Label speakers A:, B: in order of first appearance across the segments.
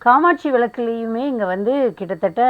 A: காமாட்சி விளக்குலேயுமே இங்கே வந்து கிட்டத்தட்ட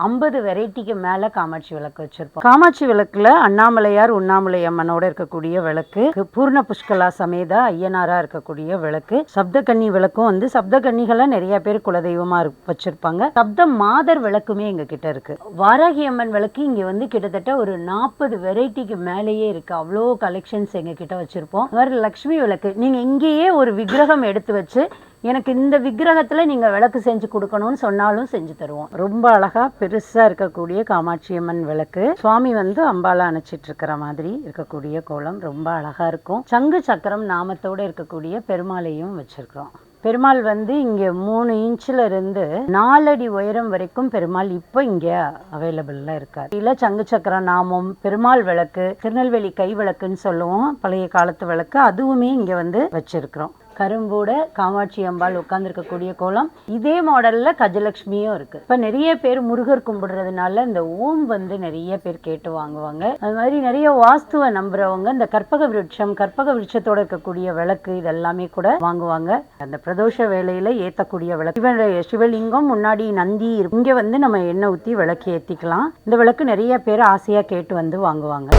A: 50 வெரைட்டிக்கு மேலே காமாட்சி விளக்கு வச்சுருப்போம். காமாட்சி விளக்கில் அண்ணாமலையார் உண்ணாமலை அம்மனோட இருக்கக்கூடிய விளக்கு, பூர்ண புஷ்கலா சமேத ஐயனாராக இருக்கக்கூடிய விளக்கு, சப்தகன்னி விளக்கும் வந்து சப்தகன்னிகளை நிறைய பேர் குலதெய்வமாக வச்சுருப்பாங்க. சப்த மாதர் விளக்குமே எங்கள் கிட்ட இருக்குது. வாராகி அம்மன் விளக்கு இங்கே வந்து கிட்டத்தட்ட ஒரு 40 வெரைட்டிக்கு மேலேயே இருக்குது. அவ்வளோ கலெக்ஷன்ஸ் எங்கள் கிட்ட வச்சுருப்போம். அது மாதிரி லக்ஷ்மி விளக்கு நீங்கள் இங்கேயே ஒரு விக்கிரகம் எடுத்து வச்சு எனக்கு இந்த விக்கிரகத்தில் நீங்கள் விளக்கு செஞ்சு கொடுக்கணும்னு சொன்னாலும் செஞ்சு தருவோம். ரொம்ப அழகாக பெருசாக இருக்கக்கூடிய காமாட்சி அம்மன் விளக்கு, சுவாமி வந்து அம்பாலை அணைச்சிட்டு இருக்கிற மாதிரி இருக்கக்கூடிய கோலம் ரொம்ப அழகாக இருக்கும். சங்கு சக்கரம் நாமத்தோடு இருக்கக்கூடிய பெருமாளையும் வச்சுருக்கிறோம். பெருமாள் வந்து இங்கே 3 இன்ச்சில் இருந்து 4 அடி உயரம் வரைக்கும் பெருமாள் இப்போ இங்கே அவைலபிளாக இருக்கார். இல்லை சங்கு சக்கர நாமம், பெருமாள் விளக்கு, திருநெல்வேலி கை விளக்குன்னு சொல்லுவோம், பழைய காலத்து விளக்கு, அதுவுமே இங்கே வந்து வச்சிருக்கிறோம். கரும்போட காமாட்சி அம்பாள் உட்கார்ந்துருக்கக்கூடிய கோலம். இதே மாடல்ல கஜலட்சுமியும் இருக்கு. இப்ப நிறைய பேர் முருகர் கும்பிடுறதுனால இந்த ஓம் வந்து நிறைய பேர் கேட்டு வாங்குவாங்க. அது மாதிரி நிறைய வாஸ்துவை நம்புறவங்க இந்த கற்பக விருட்சத்தோட இருக்கக்கூடிய விளக்கு இதெல்லாமே கூட வாங்குவாங்க. அந்த பிரதோஷ வேளையில ஏத்தக்கூடிய விளக்கு, சிவலிங்கம் முன்னாடி நந்தி, இங்க வந்து நம்ம எண்ணெய் ஊத்தி விளக்கு ஏத்திக்கலாம். இந்த விளக்கு நிறைய பேர் ஆசையா கேட்டு வந்து வாங்குவாங்க.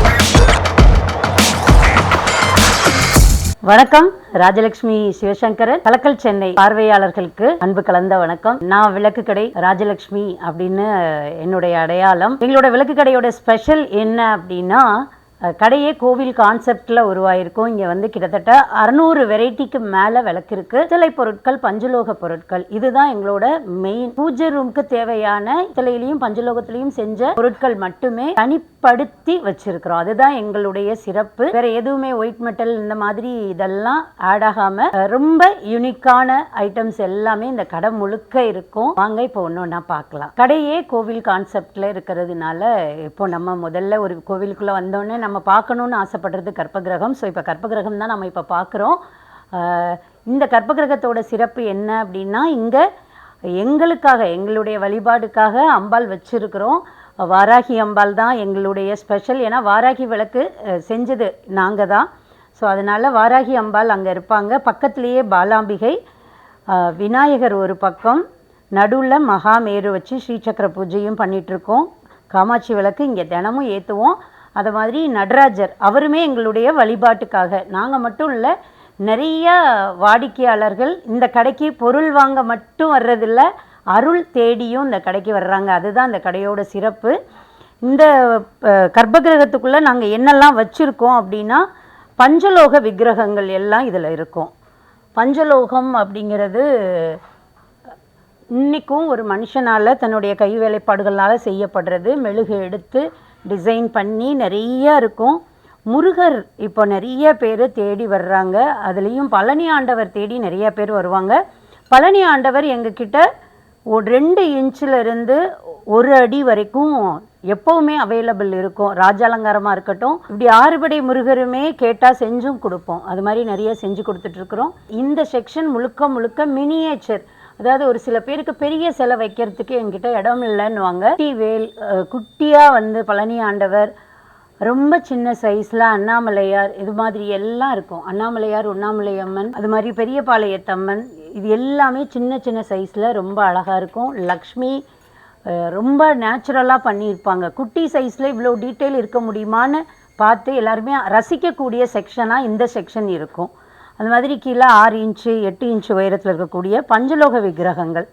A: வணக்கம், ராஜலட்சுமி சிவசங்கரன், கலக்கல் சென்னை பார்வையாளர்களுக்கு அன்பு கலந்த வணக்கம். நான் விளக்கு கடை ராஜலட்சுமி அப்படின்னு என்னுடைய அடையாளம். எங்களோட விளக்கு கடையோட ஸ்பெஷல் என்ன அப்படின்னா, கடையே கோவில் கான்செப்ட்ல உருவாயிருக்கும். இங்க வந்து கிட்டத்தட்ட 600 வெரைட்டிக்கு மேல விளக்கு இருக்கு. பித்தளை பொருட்கள், பஞ்சலோக பொருட்கள், இதுதான் எங்களோட மெயின். பூஜை ரூமுக்கு தேவையான பித்தளையிலையும் பஞ்சலோகத்திலையும் செஞ்ச பொருட்கள் மட்டுமே தனிப்படுத்தி வச்சிருக்கிறோம். அதுதான் எங்களுடைய சிறப்பு. வேற எதுவுமே ஒயிட் மெட்டல் இந்த மாதிரி இதெல்லாம் ஆட் ஆகாம ரொம்ப யூனிக்கான ஐட்டம்ஸ் எல்லாமே இந்த கடை முழுக்க இருக்கும். வாங்க இப்போ ஒன்னொன்னா பார்க்கலாம். கடையே கோவில் கான்செப்ட்ல இருக்கிறதுனால இப்போ நம்ம முதல்ல ஒரு கோவிலுக்குள்ள வந்தோடனே நம்ம பார்க்கணும்னு ஆசைப்படுறது கற்பகிரகம். ஸோ இப்போ கற்பகிரகம் தான் நம்ம இப்போ பார்க்குறோம். இந்த கற்பகிரகத்தோட சிறப்பு என்ன அப்படின்னா, இங்கே எங்களுக்காக எங்களுடைய வழிபாடுக்காக அம்பாள் வச்சிருக்கிறோம். வாராகி அம்பாள் தான் எங்களுடைய ஸ்பெஷல். ஏன்னா வாராகி விளக்கு செஞ்சது நாங்கள் தான். ஸோ அதனால் வாராகி அம்பாள் அங்கே இருப்பாங்க. பக்கத்துலேயே பாலாம்பிகை, விநாயகர் ஒரு பக்கம், நடுவில் மகாமேரு வச்சு ஸ்ரீசக்கர பூஜையும் பண்ணிகிட்ருக்கோம். காமாட்சி விளக்கு இங்கே தினமும் ஏற்றுவோம். அது மாதிரி நடராஜர் அவருமே எங்களுடைய வழிபாட்டுக்காக. நாங்கள் மட்டும் இல்லை, நிறைய வாடிக்கையாளர்கள் இந்த கடைக்கு பொருள் வாங்க மட்டும் வர்றதில்ல, அருள் தேடியும் இந்த கடைக்கு வர்றாங்க. அதுதான் இந்த கடையோட சிறப்பு. இந்த கர்ப்பகிரகத்துக்குள்ளே நாங்கள் என்னெல்லாம் வச்சுருக்கோம் அப்படின்னா, பஞ்சலோக விக்கிரகங்கள் எல்லாம் இதில் இருக்கும். பஞ்சலோகம் அப்படிங்கிறது இன்றைக்கும் ஒரு மனுஷனால் தன்னுடைய கை வேலைப்பாடுகளால் செய்யப்படுறது. மெழுகு எடுத்து டிசைன் பண்ணி நிறைய இருக்கும். முருகர் இப்போ நிறைய பேர் தேடி வர்றாங்க. அதுலேயும் பழனி ஆண்டவர் தேடி நிறைய பேர் வருவாங்க. பழனி ஆண்டவர் எங்ககிட்ட 2 இன்ச்சில் இருந்து 1 அடி வரைக்கும் எப்போவுமே அவைலபிள் இருக்கும். ராஜாலங்காரமாக இருக்கட்டும், இப்படி 6 படை முருகருமே கேட்டால் செஞ்சும் கொடுப்போம். அது மாதிரி நிறைய செஞ்சு கொடுத்துட்ருக்குறோம். இந்த செக்ஷன் முழுக்க முழுக்க மினியேச்சர். அதாவது ஒரு சில பேருக்கு பெரிய சிலை வைக்கிறதுக்கு என்கிட்ட இடம் இல்லைன்னுவாங்க. வேல் குட்டியாக வந்து பழனி ஆண்டவர், ரொம்ப சின்ன சைஸில் அண்ணாமலையார், இது மாதிரி எல்லாம் இருக்கும். அண்ணாமலையார், உண்ணாமலை அம்மன், அது மாதிரி பெரிய பாளையத்தம்மன், இது எல்லாமே சின்ன சின்ன சைஸில் ரொம்ப அழகாக இருக்கும். லக்ஷ்மி ரொம்ப நேச்சுரலாக பண்ணியிருப்பாங்க. குட்டி சைஸில் இவ்வளோ டீட்டெயில் இருக்க முடியுமான்னு பார்த்து எல்லாருமே ரசிக்கக்கூடிய செக்ஷனாக இந்த செக்ஷன் இருக்கும். அது மாதிரி கீழே 6 இன்ச்சு 8 இன்ச்சு உயரத்தில் இருக்கக்கூடிய பஞ்சலோக விக்கிரகங்கள்,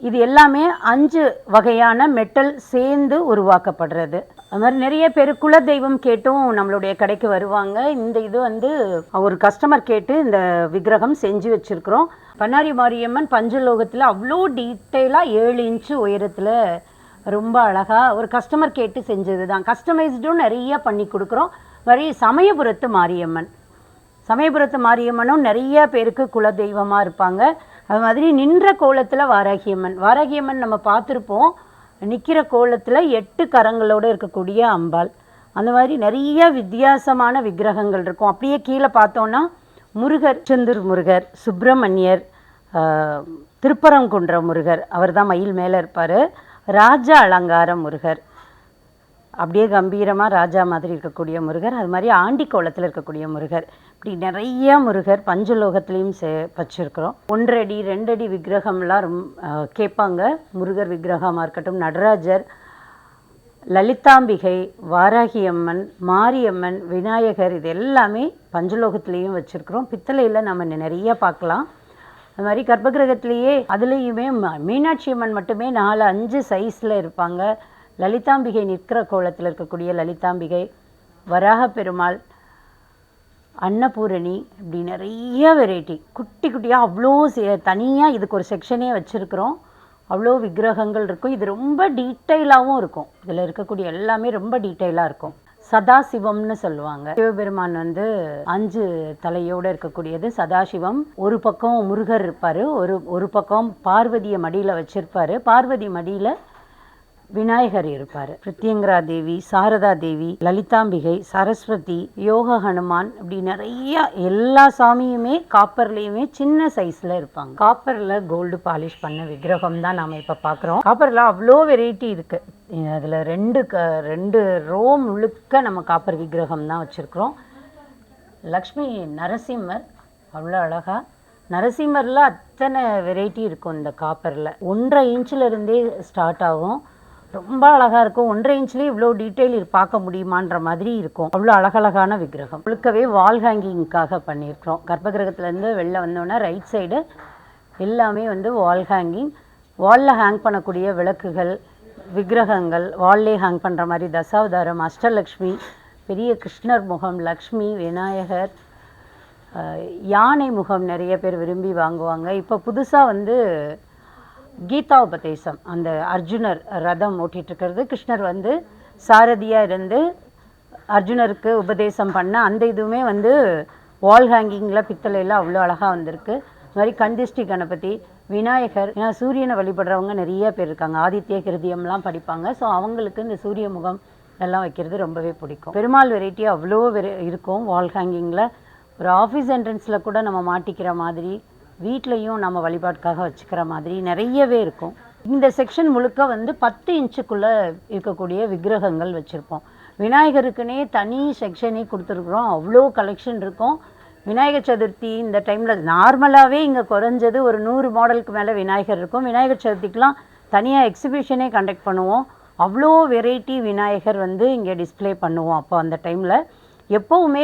A: இது எல்லாமே 5 வகையான மெட்டல் சேர்ந்து உருவாக்கப்படுறது. அது மாதிரி நிறைய பேர் குலதெய்வம் கேட்டும் நம்மளுடைய கடைக்கு வருவாங்க. இந்த இது வந்து ஒரு கஸ்டமர் கேட்டு இந்த விக்கிரகம் செஞ்சு வச்சுருக்கிறோம். பண்ணாரி மாரியம்மன் பஞ்சலோகத்தில் அவ்வளோ டீட்டெயிலாக 7 இன்ச்சு உயரத்தில் ரொம்ப அழகாக ஒரு கஸ்டமர் கேட்டு செஞ்சது தான். கஸ்டமைஸ்டும் நிறைய பண்ணி கொடுக்குறோம். மாதிரி சமயபுரத்து மாரியம்மனும் நிறைய பேருக்கு குலதெய்வமாக இருப்பாங்க. அது மாதிரி நின்ற கோலத்தில் வாராகியம்மன் நம்ம பார்த்துருப்போம். நிற்கிற கோலத்தில் 8 கரங்களோடு இருக்கக்கூடிய அம்பாள். அந்த மாதிரி நிறைய வித்தியாசமான விக்கிரகங்கள் இருக்கும். அப்படியே கீழே பார்த்தோன்னா முருகர், செந்தூர் முருகர், சுப்பிரமணியர், திருப்பரங்குன்ற முருகர், அவர் தான் மயில் மேலே இருப்பார், ராஜ அலங்கார முருகர், அப்படியே கம்பீரமாக ராஜா மாதிரி இருக்கக்கூடிய முருகர், அது மாதிரி ஆண்டி கோலத்தில் இருக்கக்கூடிய முருகர், இப்படி நிறைய முருகர் பஞ்சலோகத்துலேயும் வச்சுருக்கிறோம். 1 அடி 2 அடி விக்கிரகம்லாம் கேட்பாங்க. முருகர் விக்கிரகமாக இருக்கட்டும், நடராஜர், லலிதாம்பிகை, வாராகி அம்மன், மாரியம்மன், விநாயகர், இது எல்லாமே பஞ்சலோகத்துலேயும் வச்சுருக்கிறோம். பித்தளையில் நம்ம நிறைய பார்க்கலாம். அது மாதிரி கர்ப்பகிரகத்திலேயே அதுலேயுமே மீனாட்சி அம்மன் மட்டுமே 4-5 சைஸில் இருப்பாங்க. லலிதாம்பிகை நிற்கிற கோலத்தில் இருக்கக்கூடிய லலிதாம்பிகை, வராக பெருமாள், அன்னபூரணி, இப்படி நிறைய வெரைட்டி குட்டி குட்டியாக அவ்வளோ தனியாக இதுக்கு ஒரு செக்ஷனே வச்சுருக்கிறோம். அவ்வளோ விக்கிரகங்கள் இருக்கும். இது ரொம்ப டீட்டெயிலாகவும் இருக்கும். இதில் இருக்கக்கூடிய எல்லாமே ரொம்ப டீட்டெயிலாக இருக்கும். சதாசிவம்னு சொல்லுவாங்க. சிவபெருமான் 5 தலையோடு இருக்கக்கூடியது சதாசிவம். ஒரு பக்கம் முருகர் இருப்பார், ஒரு பக்கம் பார்வதியை மடியில் வச்சிருப்பாரு, பார்வதி மடியில் விநாயகர் இருப்பார். பிரித்யங்கரா தேவி, சாரதா தேவி, லலிதாம்பிகை, சரஸ்வதி, யோக ஹனுமான், இப்படி நிறைய எல்லா சாமியுமே காப்பர்லேயுமே சின்ன சைஸில் இருப்பாங்க. காப்பரில் கோல்டு பாலிஷ் பண்ண விக்கிரகம் தான் நாம் இப்போ பார்க்குறோம். காப்பரில் அவ்வளோ வெரைட்டி இருக்குது. அதில் 2 ரோ முழுக்க நம்ம காப்பர் விக்கிரகம் தான் வச்சுருக்குறோம். லக்ஷ்மி நரசிம்மர் அவ்வளோ அழகாக, நரசிம்மரில் அத்தனை வெரைட்டி இருக்கும். இந்த காப்பரில் 1.5 இன்ச்சிலருந்தே ஸ்டார்ட் ஆகும். ரொம்ப அழகாக இருக்கும். 1.5 இன்ச்லேயே இவ்வளோ டீட்டெயில் பார்க்க முடியுமான்ற மாதிரி இருக்கும். அவ்வளோ அழகழகான விக்கிரகம். முழுக்கவே வால் ஹேங்கிங்காக பண்ணியிருக்கிறோம். கர்ப்பகிரகத்துலேருந்து வெளில வந்தோன்னா ரைட் சைடு எல்லாமே வால் ஹேங்கிங். வாலில் ஹேங் பண்ணக்கூடிய விளக்குகள், விக்கிரகங்கள், வால்லே ஹேங் பண்ணுற மாதிரி தசாவதாரம், அஷ்டலக்ஷ்மி, பெரிய கிருஷ்ணர் முகம், லக்ஷ்மி, விநாயகர், யானை முகம் நிறைய பேர் விரும்பி வாங்குவாங்க. இப்போ புதுசாக கீதா உபதேசம், அந்த அர்ஜுனர் ரதம் ஓட்டிகிட்ருக்கிறது, கிருஷ்ணர் சாரதியாக இருந்து அர்ஜுனருக்கு உபதேசம் பண்ண அந்த இதுவுமே வால் ஹேங்கிங்கில் பித்தளையில் அவ்வளோ அழகாக வந்திருக்கு. இது மாதிரி கந்திஷ்டி கணபதி, விநாயகர், ஏன்னா சூரியனை வழிபடுறவங்க நிறைய பேர் இருக்காங்க. ஆதித்ய கிருதியம்லாம் படிப்பாங்க. ஸோ அவங்களுக்கு இந்த சூரிய முகம் எல்லாம் வைக்கிறது ரொம்பவே பிடிக்கும். பெருமாள் வெரைட்டி அவ்வளோ இருக்கும் வால் ஹேங்கிங்கில். ஒரு ஆஃபீஸ் என்ட்ரன்ஸில் கூட நம்ம மாட்டிக்கிற மாதிரி, வீட்லேயும் நம்ம வழிபாட்டுக்காக வச்சுக்கிற மாதிரி நிறையவே இருக்கும். இந்த செக்ஷன் முழுக்க 10 இன்ச்சுக்குள்ளே இருக்கக்கூடிய விக்கிரகங்கள் வச்சுருப்போம். விநாயகருக்குன்னே தனி செக்ஷனே கொடுத்துருக்குறோம். அவ்வளோ கலெக்ஷன் இருக்கும். விநாயகர் சதுர்த்தி இந்த டைமில் நார்மலாகவே இங்கே குறைஞ்சது ஒரு 100 மாடலுக்கு மேலே விநாயகர் இருக்கும். விநாயகர் சதுர்த்திக்கெலாம் தனியாக எக்ஸிபிஷனே கண்டக்ட் பண்ணுவோம். அவ்வளோ வெரைட்டி விநாயகர் இங்கே டிஸ்பிளே பண்ணுவோம். அப்போ அந்த டைமில் எப்போவுமே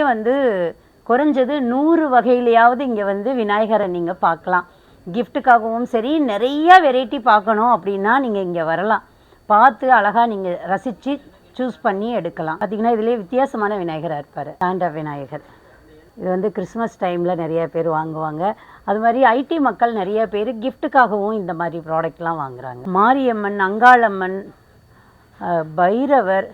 A: குறைஞ்சது 100 வகையிலையாவது இங்கே விநாயகரை நீங்கள் பார்க்கலாம். கிஃப்ட்டுக்காகவும் சரி, நிறைய வெரைட்டி பார்க்கணும் அப்படின்னா நீங்கள் இங்கே வரலாம். பார்த்து அழகாக நீங்கள் ரசித்து சூஸ் பண்ணி எடுக்கலாம். பார்த்திங்கன்னா இதிலே வித்தியாசமான விநாயகராக இருப்பார். Stand up Vinayagar. இது கிறிஸ்மஸ் டைமில் நிறைய பேர் வாங்குவாங்க. அது மாதிரி ஐடி மக்கள் நிறைய பேர் கிஃப்ட்டுக்காகவும் இந்த மாதிரி ப்ராடக்ட்லாம் வாங்குகிறாங்க. மாரியம்மன், அங்காளம்மன், பைரவர்,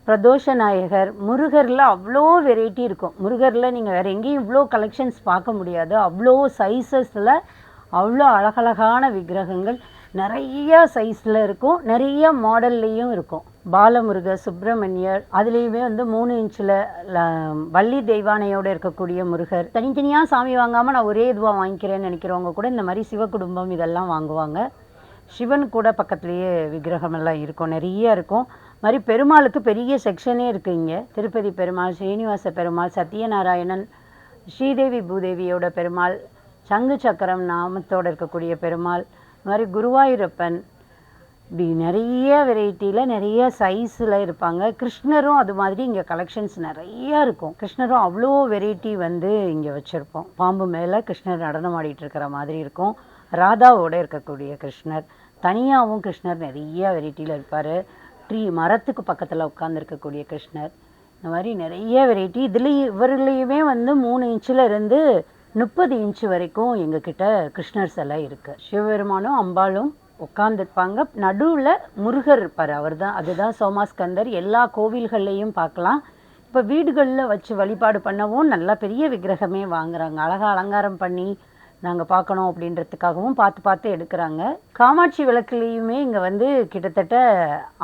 A: பிரதோஷ நாயகர், முருகரில் அவ்வளோ வெரைட்டி இருக்கும். முருகரில் நீங்கள் வேறு எங்கேயும் இவ்வளோ கலெக்ஷன்ஸ் பார்க்க முடியாது. அவ்வளோ சைஸஸில் அவ்வளோ அழகழகான விக்கிரகங்கள் நிறைய சைஸில் இருக்கும். நிறைய மாடல்லையும் இருக்கும். பாலமுருகர், சுப்பிரமணியர், அதுலேயுமே 3 இன்ச்சில் வள்ளி தெய்வானையோடு இருக்கக்கூடிய முருகர். தனித்தனியாக சாமி வாங்காமல் நான் ஒரே இதுவாக வாங்கிக்கிறேன்னு நினைக்கிறவங்க கூட இந்த மாதிரி சிவகுடும்பம் இதெல்லாம் வாங்குவாங்க. சிவன் கூட பக்கத்துலேயே விக்கிரகமெல்லாம் இருக்கும், நிறைய இருக்கும். மாதிரி பெருமாளுக்கு பெரிய செக்ஷனே இருக்குது இங்கே. திருப்பதி பெருமாள், ஸ்ரீனிவாச பெருமாள், சத்யநாராயணன், ஸ்ரீதேவி பூதேவியோட பெருமாள், சங்கு சக்கரம் நாமத்தோடு இருக்கக்கூடிய பெருமாள், இது மாதிரி குருவாயூரப்பன், இப்படி நிறைய வெரைட்டியில் நிறைய சைஸில் இருப்பாங்க. கிருஷ்ணரும் அது மாதிரி இங்கே கலெக்ஷன்ஸ் நிறையா இருக்கும். கிருஷ்ணரும் அவ்வளோ வெரைட்டி இங்கே வச்சுருப்போம். பாம்பு மேலே கிருஷ்ணர் நடனம் ஆடிட்டு இருக்கிற மாதிரி இருக்கும். ராதாவோடு இருக்கக்கூடிய கிருஷ்ணர், தனியாகவும் கிருஷ்ணர் நிறைய வெரைட்டியில் இருப்பார். மரத்துக்கு பக்கத்தில் உட்காந்துருக்கக்கூடிய கிருஷ்ணர், இந்த மாதிரி நிறைய வெரைட்டி. இவர்களையுமே 3 இன்ச்சில் இருந்து 30 இன்ச்சு வரைக்கும் எங்ககிட்ட கிருஷ்ணர் சிலை இருக்குது. சிவபெருமானும் அம்பாளும் உட்காந்துருப்பாங்க. நடுவில் முருகர் இருப்பார். அதுதான் சோமாஸ்கந்தர். எல்லா கோவில்கள்லையும் பார்க்கலாம். இப்போ வீடுகளில் வச்சு வழிபாடு பண்ணவும் நல்லா பெரிய விக்கிரகமே வாங்குறாங்க. அழகாக அலங்காரம் பண்ணி நாங்கள் பார்க்கணும் அப்படின்றதுக்காகவும் பார்த்து எடுக்கிறாங்க. காமாட்சி விளக்குலேயுமே இங்கே கிட்டத்தட்ட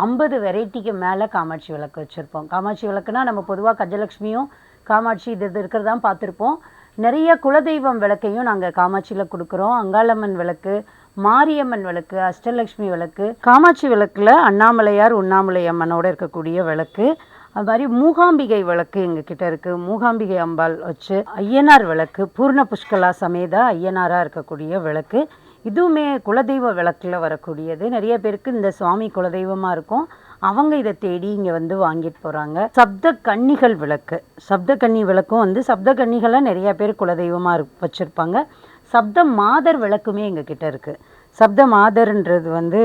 A: 50 வெரைட்டிக்கு மேலே காமாட்சி விளக்கு வச்சுருப்போம். காமாட்சி விளக்குனா நம்ம பொதுவாக கஜலட்சுமியும் காமாட்சி இது இருக்கிறதான் பார்த்துருப்போம். நிறைய குலதெய்வம் விளக்கையும் நாங்கள் காமாட்சியில் கொடுக்குறோம். அங்காளம்மன் விளக்கு, மாரியம்மன் விளக்கு, அஷ்டலட்சுமி விளக்கு, காமாட்சி விளக்குல அண்ணாமலையார் உண்ணாமலை அம்மனோட இருக்கக்கூடிய விளக்கு, அது மாதிரி மூகாம்பிகை விளக்கு எங்ககிட்ட இருக்கு. மூகாம்பிகை அம்பாள் வச்சு ஐயனார் விளக்கு, பூர்ண புஷ்கலா சமேத ஐயனாரா இருக்கக்கூடிய விளக்கு, இதுவுமே குலதெய்வ விளக்குல வரக்கூடியது. நிறைய பேருக்கு இந்த சுவாமி குலதெய்வமா இருக்கும், அவங்க இதை தேடி இங்க வந்து வாங்கிட்டு போறாங்க. சப்த கன்னிகள் விளக்கு, சப்த கன்னி விளக்கும் வந்து சப்த கன்னிகளை நிறைய பேர் குலதெய்வமா வச்சிருப்பாங்க. சப்த மாதர் விளக்குமே எங்ககிட்ட இருக்கு. சப்த மாதர்ன்றது வந்து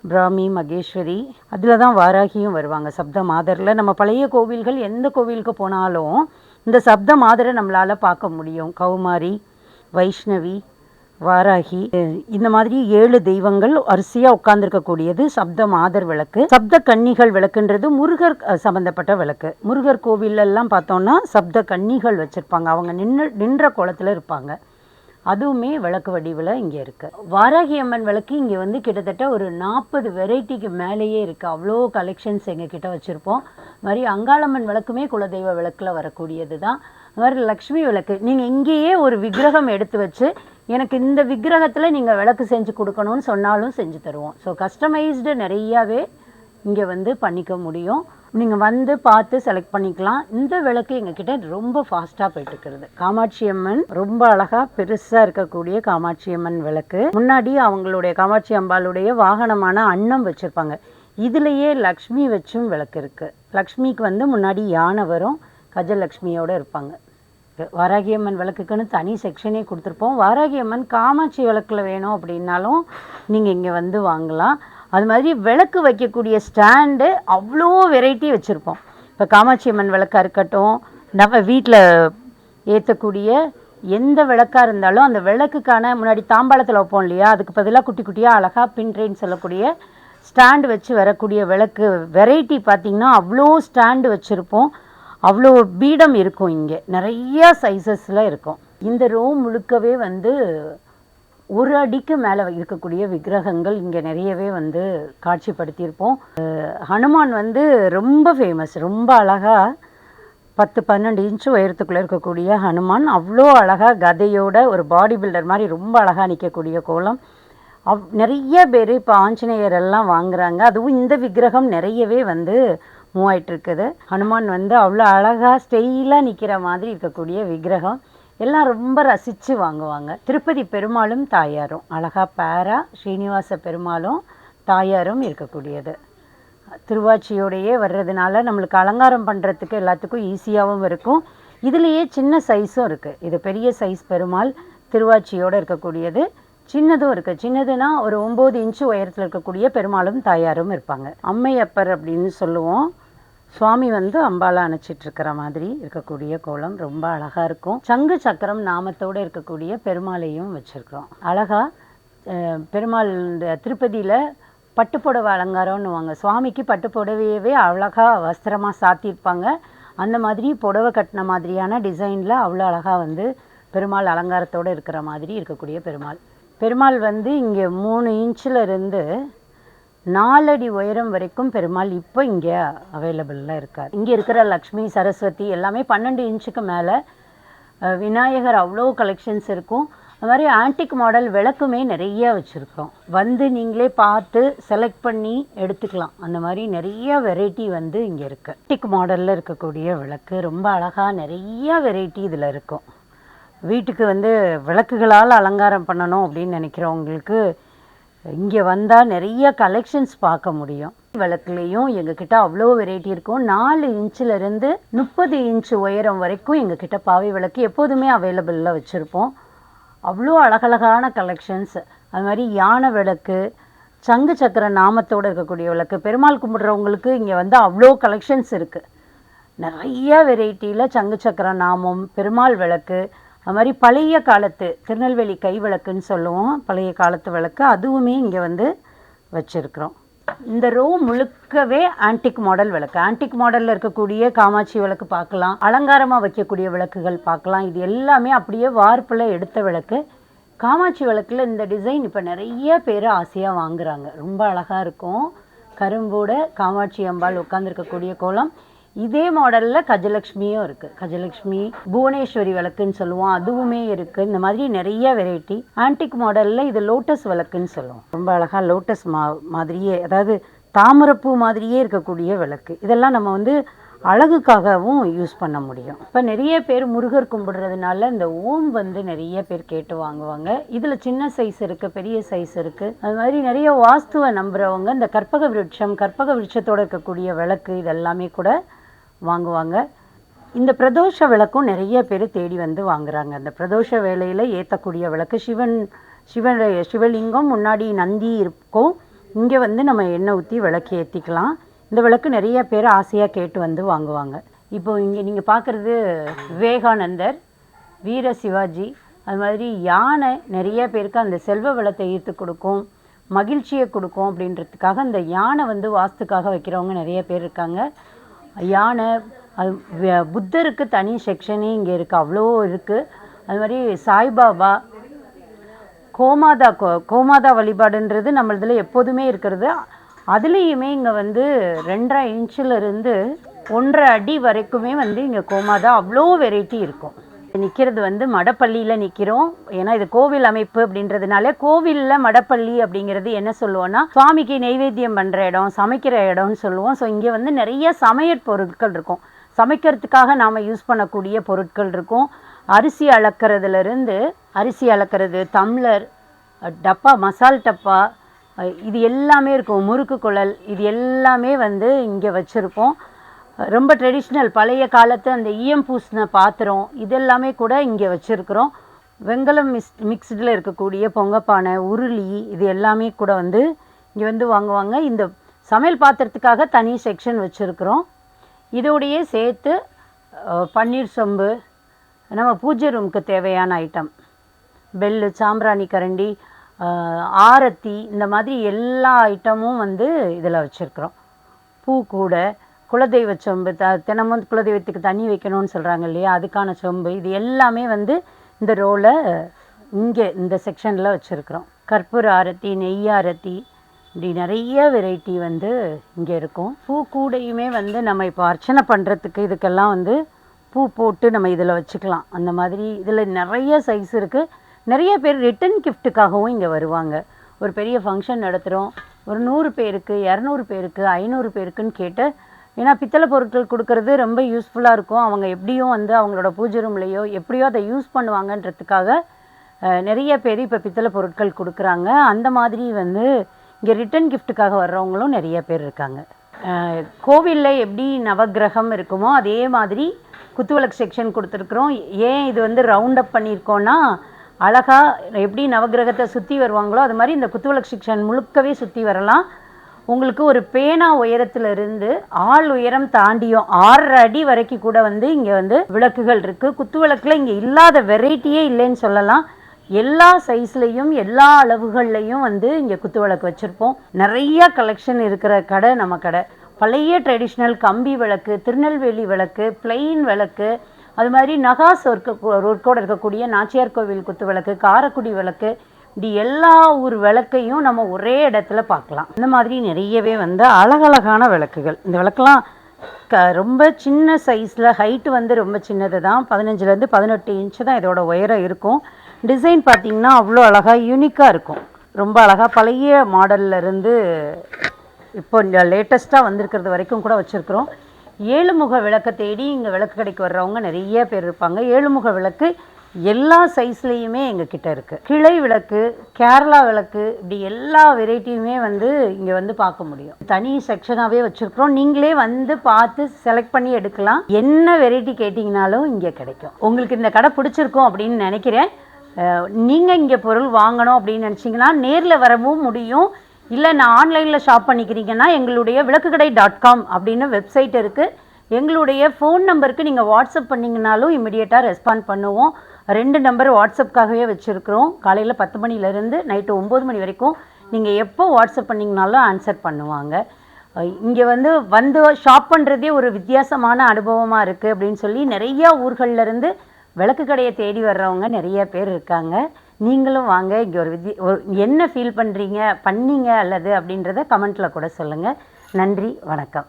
A: பிராமி, மகேஸ்வரி, அதில் தான் வாராகியும் வருவாங்க. சப்த மாதரில் நம்ம பழைய கோவில்கள் எந்த கோவிலுக்கு போனாலும் இந்த சப்த மாதரை நம்மளால் பார்க்க முடியும். கௌமாரி, வைஷ்ணவி, வாராகி, இந்த மாதிரி 7 தெய்வங்கள் வரிசையாக உட்கார்ந்துருக்கக்கூடியது சப்த மாதர் விளக்கு. சப்த கன்னிகள் விளக்குன்றது முருகர் சம்பந்தப்பட்ட விளக்கு. முருகர் கோவிலெல்லாம் பார்த்தோம்னா சப்த கன்னிகள் வச்சுருப்பாங்க, அவங்க நின்ற கோலத்தில் இருப்பாங்க. அதுவுமே விளக்கு வடிவில் இங்கே இருக்குது. வாராகி அம்மன் விளக்கு இங்கே வந்து கிட்டத்தட்ட ஒரு 40 வெரைட்டிக்கு மேலேயே இருக்குது. அவ்வளோ கலெக்ஷன்ஸ் எங்ககிட்ட வச்சுருப்போம். அது மாதிரி அங்காளம்மன் விளக்குமே குலதெய்வ விளக்கில் வரக்கூடியது தான். அது மாதிரி லக்ஷ்மி விளக்கு, நீங்கள் இங்கேயே ஒரு விக்கிரகம் எடுத்து வச்சு எனக்கு இந்த விக்கிரகத்தில் நீங்கள் விளக்கு செஞ்சு கொடுக்கணும்னு சொன்னாலும் செஞ்சு தருவோம். ஸோ கஸ்டமைஸ்டு நிறையாவே இங்கே வந்து பண்ணிக்க முடியும். நீங்கள் வந்து பார்த்து செலக்ட் பண்ணிக்கலாம். இந்த விளக்கு எங்ககிட்ட ரொம்ப ஃபாஸ்ட்டாக போயிட்டு இருக்கிறது. காமாட்சி அம்மன் ரொம்ப அழகாக பெருசாக இருக்கக்கூடிய காமாட்சி அம்மன் விளக்கு. முன்னாடி அவங்களுடைய காமாட்சி அம்பாளுடைய வாகனமான அன்னம் வச்சுருப்பாங்க. இதுலேயே லக்ஷ்மி வச்சும் விளக்கு இருக்குது. லக்ஷ்மிக்கு வந்து முன்னாடி யானை வரும், கஜலக்ஷ்மியோடு இருப்பாங்க. வாராகி அம்மன் விளக்குக்குன்னு தனி செக்ஷனே கொடுத்துருப்போம். வாராகி அம்மன் காமாட்சி விளக்கில் வேணும் அப்படின்னாலும் நீங்கள் இங்கே வந்து வாங்கலாம். அது மாதிரி விளக்கு வைக்கக்கூடிய ஸ்டாண்டு அவ்வளோ வெரைட்டி வச்சுருப்போம். இப்போ காமாட்சி அம்மன் விளக்காக இருக்கட்டும், நம்ம வீட்டில் ஏற்றக்கூடிய எந்த விளக்காக இருந்தாலும் அந்த விளக்குக்கான முன்னாடி தாம்பாளத்தில் வைப்போம் இல்லையா, அதுக்கு பதிலாக குட்டி குட்டியாக அழகாக பின்ட்ரெயின் சொல்லக்கூடிய ஸ்டாண்டு வச்சு வரக்கூடிய விளக்கு வெரைட்டி பார்த்திங்கன்னா அவ்வளோ ஸ்டாண்டு வச்சுருப்போம். அவ்வளோ பீடம் இருக்கும். இங்கே நிறையா சைஸஸில் இருக்கும். இந்த ரோ முழுக்கவே வந்து 1 அடிக்கு மேலே இருக்கக்கூடிய விக்கிரகங்கள் இங்கே நிறையவே வந்து காட்சிப்படுத்தியிருப்போம். ஹனுமான் வந்து ரொம்ப ஃபேமஸ், ரொம்ப அழகாக 10-12 இன்ச்சு உயரத்துக்குள்ளே இருக்கக்கூடிய ஹனுமான் அவ்வளோ அழகாக கதையோட ஒரு பாடி பில்டர் மாதிரி ரொம்ப அழகாக நிற்கக்கூடிய கோலம். நிறைய பேர் இப்போ ஆஞ்சநேயர் எல்லாம் வாங்குறாங்க. அதுவும் இந்த விக்கிரகம் நிறையவே வந்து மூவ் ஆகிட்டுருக்குது. ஹனுமான் வந்து அவ்வளோ அழகாக ஸ்டெயிலாக நிற்கிற மாதிரி இருக்கக்கூடிய விக்கிரகம் எல்லாம் ரொம்ப ரசித்து வாங்குவாங்க. திருப்பதி பெருமாளும் தாயாரும் அழகாக பேரா ஸ்ரீனிவாச பெருமாளும் தாயாரும் இருக்கக்கூடியது. திருவாச்சியோடையே வர்றதுனால நம்மளுக்கு அலங்காரம் பண்ணுறதுக்கு எல்லாத்துக்கும் ஈஸியாகவும் இருக்கும். இதுலேயே சின்ன சைஸும் இருக்குது. இது பெரிய சைஸ் பெருமாள் திருவாச்சியோடு இருக்கக்கூடியது, சின்னதும் இருக்குது. சின்னதுன்னா ஒரு 9 இன்ச்சு உயரத்தில் இருக்கக்கூடிய பெருமாளும் தாயாரும் இருப்பாங்க. அம்மையப்பர் அப்படின்னு சொல்லுவோம். சுவாமி வந்து அம்பாலை அணைச்சிட்டு இருக்கிற மாதிரி இருக்கக்கூடிய கோலம் ரொம்ப அழகாக இருக்கும். சங்கு சக்கரம் நாமத்தோடு இருக்கக்கூடிய பெருமாளையும் வச்சுருக்கிறோம். அழகாக பெருமாள் இந்த திருப்பதியில் பட்டுப்புடவை அலங்காரம்னுவாங்க. சுவாமிக்கு பட்டுப்புடவையவே அழகாக வஸ்திரமாக சாத்தியிருப்பாங்க. அந்த மாதிரி புடவை கட்டின மாதிரியான டிசைனில் அவ்வளோ அழகாக வந்து பெருமாள் அலங்காரத்தோடு இருக்கிற மாதிரி இருக்கக்கூடிய பெருமாள். பெருமாள் வந்து இங்கே 3 இன்ச்சில் இருந்து 4 அடி உயரம் வரைக்கும் பெருமாள் இப்போ இங்கே அவைலபிளில் இருக்கார். இங்கே இருக்கிற லக்ஷ்மி, சரஸ்வதி எல்லாமே 12 இன்ச்சுக்கு மேலே. விநாயகர் அவ்வளோ கலெக்ஷன்ஸ் இருக்கும். அது மாதிரி ஆன்டிக் மாடல் விளக்குமே நிறைய வச்சுருக்கோம். வந்து நீங்களே பார்த்து செலக்ட் பண்ணி எடுத்துக்கலாம். அந்த மாதிரி நிறைய வெரைட்டி வந்து இங்கே இருக்குது. ஆன்டிக் மாடலில் இருக்கக்கூடிய விளக்கு ரொம்ப அழகாக நிறைய வெரைட்டி இதில் இருக்கும். வீட்டுக்கு வந்து விளக்குகளால் அலங்காரம் பண்ணணும் அப்படின்னு நினைக்கிறவங்களுக்கு இங்கே வந்தால் நிறைய கலெக்ஷன்ஸ் பார்க்க முடியும். விளக்குலேயும் எங்ககிட்ட அவ்வளோ வெரைட்டி இருக்கும். 4 இன்ச்சிலிருந்து 30 இன்ச்சு உயரம் வரைக்கும் எங்ககிட்ட பாவை விளக்கு எப்போதுமே அவைலபிளில் வச்சுருப்போம். அவ்வளோ அழகழகான கலெக்ஷன்ஸ். அது மாதிரி யானை விளக்கு, சங்கு சக்கர நாமத்தோடு இருக்கக்கூடிய விளக்கு, பெருமாள் கும்பிட்றவங்களுக்கு இங்கே வந்து அவ்வளோ கலெக்ஷன்ஸ் இருக்குது. நிறைய வெரைட்டியில் சங்கு சக்கர நாமம், பெருமாள் விளக்கு, அது மாதிரி பழைய காலத்து திருநெல்வேலி கை விளக்குன்னு சொல்லுவோம், பழைய காலத்து விளக்கு, அதுவுமே இங்கே வந்து வச்சுருக்குறோம். இந்த ரோ முழுக்கவே ஆன்டிக் மாடல் விளக்கு. ஆன்டிக் மாடலில் இருக்கக்கூடிய காமாட்சி விளக்கு பார்க்கலாம், அலங்காரமாக வைக்கக்கூடிய விளக்குகள் பார்க்கலாம். இது எல்லாமே அப்படியே வார்ப்பில் எடுத்த விளக்கு. காமாட்சி விளக்கில் இந்த டிசைன் இப்போ நிறைய பேர் ஆசையாக வாங்குறாங்க. ரொம்ப அழகாக இருக்கும். கரும்போட காமாட்சி அம்பாள் உட்காந்துருக்கக்கூடிய கோலம். இதே மாடலில் கஜலக்ஷ்மியும் இருக்குது. கஜலக்ஷ்மி புவனேஸ்வரி விளக்குன்னு சொல்லுவோம், அதுவுமே இருக்குது. இந்த மாதிரி நிறைய வெரைட்டி. ஆன்டிக் மாடலில் இது லோட்டஸ் விளக்குன்னு சொல்லுவோம். ரொம்ப அழகாக லோட்டஸ் மாதிரியே, அதாவது தாமரப்பூ மாதிரியே இருக்கக்கூடிய விளக்கு. இதெல்லாம் நம்ம வந்து அழகுக்காகவும் யூஸ் பண்ண முடியும். இப்போ நிறைய பேர் முருகர் கும்பிடுறதுனால இந்த ஓம் வந்து நிறைய பேர் கேட்டு வாங்குவாங்க. இதில் சின்ன சைஸ் இருக்குது, பெரிய சைஸ் இருக்குது. அது மாதிரி நிறைய வாஸ்துவை நம்புகிறவங்க இந்த கற்பக விருட்சத்தோடு இருக்கக்கூடிய விளக்கு இதெல்லாமே கூட வாங்குவாங்க. இந்த பிரதோஷ விளக்கும் நிறைய பேர் தேடி வந்து வாங்குறாங்க. அந்த பிரதோஷ வேளையில் ஏற்றக்கூடிய விளக்கு சிவலிங்கம் முன்னாடி நந்தி இருக்கும். இங்கே வந்து நம்ம எண்ணெய் ஊற்றி விளக்கு ஏற்றிக்கலாம். இந்த விளக்கு நிறைய பேர் ஆசையாக கேட்டு வந்து வாங்குவாங்க. இப்போ இங்கே நீங்கள் பார்க்குறது விவேகானந்தர், வீர சிவாஜி, அது மாதிரி யானை நிறைய பேருக்கு அந்த செல்வ வளத்தை ஈர்த்து கொடுக்கும், மகிழ்ச்சியை கொடுக்கும். அப்படின்றதுக்காக அந்த யானை வந்து வாஸ்துக்காக வைக்கிறவங்க நிறைய பேர் இருக்காங்க. யானை, அது புத்தருக்கு தனி செக்ஷனே இங்கே இருக்குது, அவ்வளோ இருக்குது. அது மாதிரி சாய்பாபா, கோமாதா வழிபாடுன்றது நம்ம இதில் எப்போதுமே இருக்கிறது. அதுலேயுமே இங்கே வந்து 2.5 இன்ச்சிலிருந்து 1.5 அடி வரைக்குமே வந்து இங்கே கோமாதா அவ்வளோ வெரைட்டி இருக்கும். நிற்கிறது வந்து மடப்பள்ளியில் நிற்கிறோம். ஏன்னா இது கோவில் அமைப்பு அப்படின்றதுனால கோவிலில் மடப்பள்ளி அப்படிங்கிறது என்ன சொல்லுவோன்னா, சுவாமிக்கு நெய்வேத்தியம் பண்ணுற இடம், சமைக்கிற இடம்னு சொல்லுவோம். ஸோ இங்கே வந்து நிறைய சமையற் பொருட்கள் இருக்கும். சமைக்கிறதுக்காக நாம் யூஸ் பண்ணக்கூடிய பொருட்கள் இருக்கும். அரிசி அளக்கிறது, டம்ளர், டப்பா, மசால் டப்பா, இது எல்லாமே இருக்கும். முறுக்கு குழல், இது எல்லாமே வந்து இங்கே வச்சுருப்போம். ரொம்ப ட்ரெடிஷ்னல் பழைய காலத்து அந்த ஈயம் பூசின பாத்திரம் இதெல்லாமே கூட இங்கே வச்சுருக்குறோம். வெங்கலம் மிக்ஸ்டில் இருக்கக்கூடிய பொங்கப்பானை, உருளி, இது எல்லாமே கூட வந்து இங்கே வந்து வாங்குவாங்க. இந்த சமையல் பாத்திரத்துக்காக தனி செக்ஷன் வச்சுருக்குறோம். இதோடையே சேர்த்து பன்னீர் சொம்பு, நம்ம பூஜை ரூமுக்கு தேவையான ஐட்டம், பெல்லு, சாம்பிராணி கரண்டி, ஆரத்தி, இந்த மாதிரி எல்லா ஐட்டமும் வந்து இதில் வச்சுருக்குறோம். பூ கூட, குலதெய்வ சொம்பு, தினமும் குலதெய்வத்துக்கு தண்ணி வைக்கணும்னு சொல்கிறாங்க இல்லையா, அதுக்கான சொம்பு, இது எல்லாமே வந்து இந்த ரோவில் இங்கே இந்த செக்ஷனில் வச்சுருக்குறோம். கற்பூர ஆரத்தி, நெய் ஆரத்தி, இப்படி நிறைய வெரைட்டி வந்து இங்கே இருக்கும். பூ கூடையுமே வந்து நம்ம இப்போ அர்ச்சனை பண்ணுறதுக்கு இதுக்கெல்லாம் வந்து பூ போட்டு நம்ம இதில் வச்சுக்கலாம். அந்த மாதிரி இதில் நிறைய சைஸ் இருக்குது. நிறைய பேர் ரிட்டன் கிஃப்ட்டுக்காகவும் இங்கே வருவாங்க. ஒரு பெரிய ஃபங்க்ஷன் நடத்துகிறோம், ஒரு 100 பேருக்கு, 200 பேருக்கு, 500 பேருக்குன்னு கேட்டு, ஏன்னா பித்தளை பொருட்கள் கொடுக்கறது ரொம்ப யூஸ்ஃபுல்லாக இருக்கும். அவங்க எப்படியும் வந்து அவங்களோட பூஜை ரூம்லேயோ எப்படியோ அதை யூஸ் பண்ணுவாங்கன்றதுக்காக நிறைய பேர் இப்போ பித்தளை பொருட்கள் கொடுக்குறாங்க. அந்த மாதிரி வந்து இங்கே ரிட்டன் கிஃப்ட்டுக்காக வர்றவங்களும் நிறைய பேர் இருக்காங்க. கோவிலில் எப்படி நவகிரகம் இருக்குமோ அதே மாதிரி குத்துவிளக்கு செக்ஷன் கொடுத்துருக்குறோம். ஏன் இது வந்து ரவுண்ட் அப் பண்ணியிருக்கோன்னா, அழகாக எப்படி நவகிரகத்தை சுற்றி வருவாங்களோ அது மாதிரி இந்த குத்துவிளக்கு செக்ஷன் முழுக்கவே சுற்றி வரலாம். உங்களுக்கு ஒரு பேனா உயரத்திலிருந்து ஆள் உயரம் தாண்டியும் 6.5 அடி வரைக்கும் கூட வந்து இங்கே வந்து விளக்குகள் இருக்குது. குத்துவிளக்கில் இங்கே இல்லாத வெரைட்டியே இல்லைன்னு சொல்லலாம். எல்லா சைஸ்லையும் எல்லா அளவுகள்லையும் வந்து இங்கே குத்துவிளக்கு வச்சுருப்போம். நிறைய கலெக்ஷன் இருக்கிற கடை நம்ம கடை. பழைய ட்ரெடிஷ்னல் கம்பி விளக்கு, திருநெல்வேலி விளக்கு, பிளெயின் விளக்கு, அது மாதிரி நகாஸ் ஒர்க்கோடு இருக்கக்கூடிய நாச்சியார் கோவில் குத்து விளக்கு, காரக்குடி விளக்கு, இப்படி எல்லா ஊர் விளக்கையும் நம்ம ஒரே இடத்துல பார்க்கலாம். இந்த மாதிரி நிறையவே வந்து அழகழகான விளக்குகள். இந்த விளக்கெல்லாம் ரொம்ப சின்ன சைஸில், ஹைட்டு வந்து ரொம்ப சின்னது தான், 15லேருந்து 18 இன்ச்சு தான் இதோட உயரம் இருக்கும். டிசைன் பார்த்திங்கன்னா அவ்வளோ அழகாக யூனிக்காக இருக்கும். ரொம்ப அழகாக பழைய மாடலில் இருந்து இப்போ இந்த லேட்டஸ்ட்டாக வந்திருக்கிறது வரைக்கும் கூட வச்சுருக்குறோம். 7 முக விளக்கை தேடி இங்கே விளக்கு கடைக்கு வர்றவங்க நிறைய பேர் இருப்பாங்க. 7 முக விளக்கு எல்லா சைஸ்லேயுமே எங்ககிட்ட இருக்குது. கிளை விளக்கு, கேரளா விளக்கு, இப்படி எல்லா வெரைட்டியுமே வந்து இங்கே வந்து பார்க்க முடியும். தனி செக்ஷனாகவே வச்சுருக்குறோம். நீங்களே வந்து பார்த்து செலக்ட் பண்ணி எடுக்கலாம். என்ன வெரைட்டி கேட்டிங்கனாலும் இங்கே கிடைக்கும். உங்களுக்கு இந்த கடை பிடிச்சிருக்கும் அப்படின்னு நினைக்கிறேன். நீங்கள் இங்கே பொருள் வாங்கணும் அப்படின்னு நினச்சிங்கன்னா நேரில் வரவும் முடியும். இல்லை நான் ஆன்லைனில் ஷாப் பண்ணிக்கிறீங்கன்னா எங்களுடைய விளக்குக்கடை.com அப்படின்னு வெப்சைட் இருக்குது. எங்களுடைய ஃபோன் நம்பருக்கு நீங்கள் வாட்ஸ்அப் பண்ணிங்கனாலும் இமிடியேட்டாக ரெஸ்பாண்ட் பண்ணுவோம். 2 நம்பர் வாட்ஸ்அப்புக்காகவே வச்சுருக்குறோம். காலையில் 10 மணிலேருந்து நைட்டு 9 மணி வரைக்கும் நீங்கள் எப்போ வாட்ஸ்அப் பண்ணிங்கனாலும் ஆன்சர் பண்ணுவாங்க. இங்கே வந்து ஷாப் பண்ணுறதே ஒரு வித்தியாசமான அனுபவமாக இருக்குது அப்படின்னு சொல்லி நிறையா ஊர்கள்லேருந்து விளக்கு கடையை தேடி வர்றவங்க நிறைய பேர் இருக்காங்க. நீங்களும் வாங்க. இங்கே ஒரு என்ன ஃபீல் பண்ணுறீங்க, பண்ணீங்க அல்லது அப்படின்றத கமெண்ட்டில் கூட சொல்லுங்கள். நன்றி, வணக்கம்.